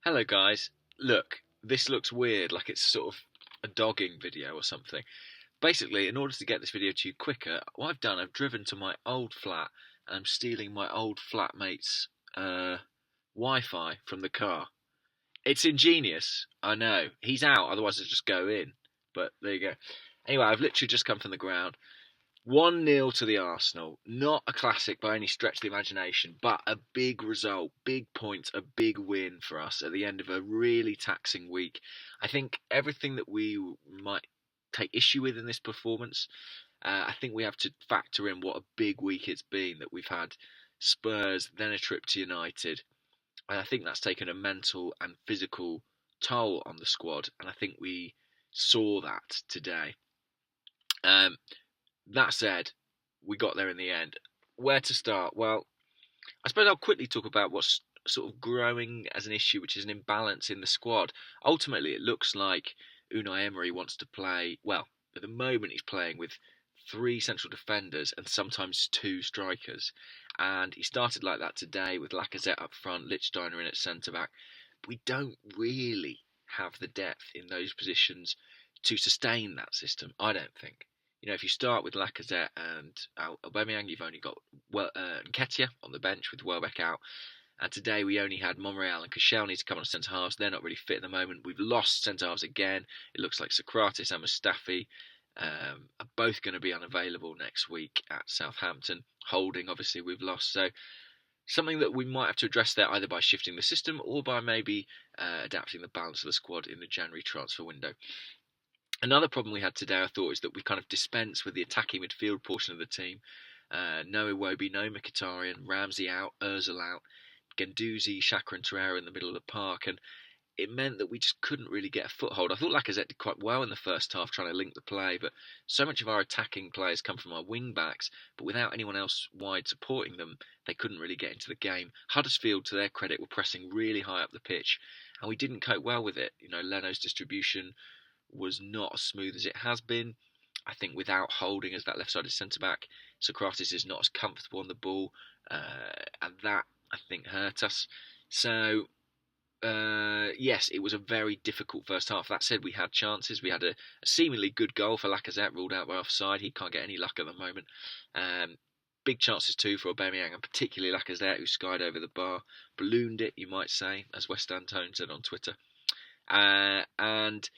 Hello guys. Look, this looks weird, like it's sort of a dogging video or something. Basically, in order to get this video to you quicker, what I've done, I've driven to my old flat and I'm stealing my old flatmate's Wi-Fi from the car. It's ingenious, I know. He's out, otherwise I'd just go in. But there you go. Anyway, I've literally just come from the ground. 1-0 to the Arsenal. Not a classic by any stretch of the imagination, but a big result, big points, a big win for us at the end of a really taxing week. I think everything that we might take issue with in this performance, I think we have to factor in what a big week it's been that we've had Spurs, then a trip to United. And I think that's taken a mental and physical toll on the squad, and I think we saw that today. Um, that said, we got there in the end. Where to start? Well, I suppose I'll quickly talk about what's sort of growing as an issue, which is an imbalance in the squad. Ultimately, it looks like Unai Emery wants to play, well, at the moment he's playing with three central defenders and sometimes two strikers. And he started like that today with Lacazette up front, Lichtsteiner in at centre back. But we don't really have the depth in those positions to sustain that system, I don't think. If you start with Lacazette and Aubameyang, you've only got Nketiah on the bench with Welbeck out. And today we only had Monreal and Koscielny to come on centre halves. They're not really fit at the moment. We've lost centre halves again. It looks like Socrates and Mustafi are both going to be unavailable next week at Southampton. Holding, obviously, we've lost. So something that we might have to address there either by shifting the system or by maybe adapting the balance of the squad in the January transfer window. Another problem we had today, I thought, is that we kind of dispense with the attacking midfield portion of the team. No Iwobi, no Mkhitaryan, Ramsey out, Ozil out, Guendouzi, Xhaka and Torreira in the middle of the park, and it meant that we just couldn't really get a foothold. I thought Lacazette did quite well in the first half trying to link the play, but so much of our attacking players come from our wing backs, but without anyone else wide supporting them, they couldn't really get into the game. Huddersfield, to their credit, were pressing really high up the pitch, and we didn't cope well with it. Leno's distribution was not as smooth as it has been. I think without Holding as that left-sided centre-back, Socrates is not as comfortable on the ball, and that, I think, hurt us. So, yes, it was a very difficult first half. That said, we had chances. We had a seemingly good goal for Lacazette, ruled out by offside. He can't get any luck at the moment. Big chances too for Aubameyang, and particularly Lacazette, who skied over the bar, ballooned it, you might say, as West Antone said on Twitter. And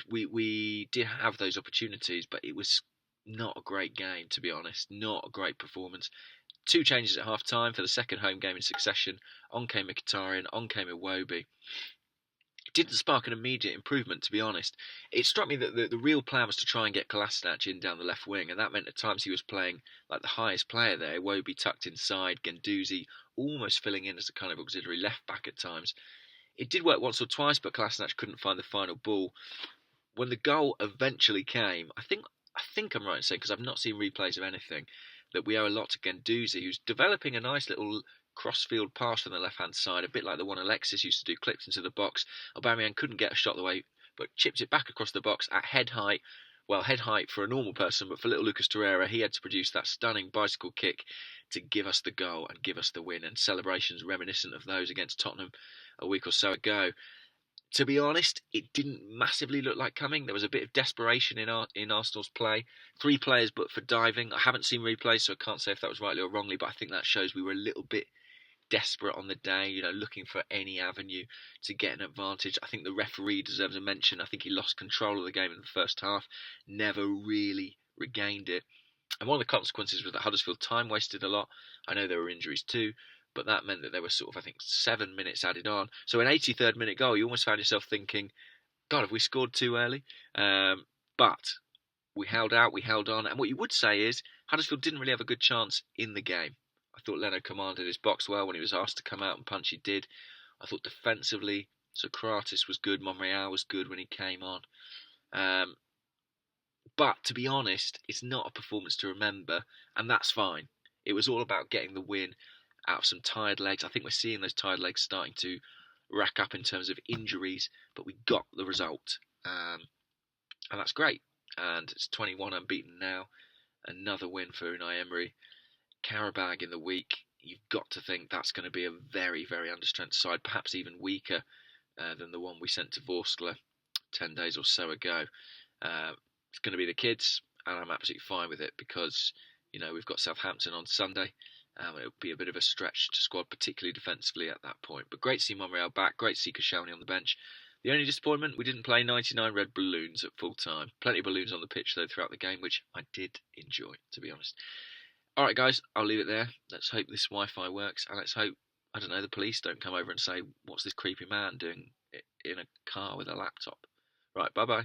we did have those opportunities, but it was not a great game, to be honest. Not a great performance. Two changes at half time for the second home game in succession. On came Mkhitaryan, on came Iwobi. It didn't spark an immediate improvement, to be honest. It struck me that the real plan was to try and get Kolasinac in down the left wing, and that meant at times he was playing like the highest player there. Iwobi tucked inside, Guendouzi almost filling in as a kind of auxiliary left back at times. It did work once or twice, but Kolasinac couldn't find the final ball. When the goal eventually came, I think I'm right in saying, because I've not seen replays of anything, that we owe a lot to Guendouzi, who's developing a nice little cross-field pass from the left-hand side, a bit like the one Alexis used to do, clipped into the box. Aubameyang couldn't get a shot the way, but chipped it back across the box at head height. Well, head height for a normal person, but for little Lucas Torreira, he had to produce that stunning bicycle kick to give us the goal and give us the win, and celebrations reminiscent of those against Tottenham a week or so ago. To be honest, it didn't massively look like coming. There was a bit of desperation in Arsenal's play. Three players but for diving. I haven't seen replays, so I can't say if that was rightly or wrongly, but I think that shows we were a little bit desperate on the day, looking for any avenue to get an advantage. I think the referee deserves a mention. I think he lost control of the game in the first half, never really regained it. And one of the consequences was that Huddersfield time wasted a lot. I know there were injuries too, but that meant that there were sort of, I think, 7 minutes added on. So an 83rd minute goal, you almost found yourself thinking, God, have we scored too early? But we held out, we held on. And what you would say is Huddersfield didn't really have a good chance in the game. I thought Leno commanded his box well when he was asked to come out and punch, he did. I thought defensively, Socrates was good, Monreal was good when he came on. But to be honest, it's not a performance to remember, and that's fine. It was all about getting the win out of some tired legs. I think we're seeing those tired legs starting to rack up in terms of injuries, but we got the result, and that's great. And it's 21 unbeaten now. Another win for Unai Emery. Karabag in the week. you've got to think that's going to be a very, very understrength side, perhaps even weaker than the one we sent to Vorskla 10 days or so ago. It's going to be the kids, and I'm absolutely fine with it because, we've got Southampton on Sunday. It'll be a bit of a stretch to squad, particularly defensively at that point. But great to see Monreal back, great to see Koscielny on the bench. The only disappointment, we didn't play 99 red balloons at full time. Plenty of balloons on the pitch, though, throughout the game, which I did enjoy, to be honest. All right, guys, I'll leave it there. Let's hope this Wi-Fi works, and let's hope, I don't know, the police don't come over and say, what's this creepy man doing in a car with a laptop? Right, bye-bye.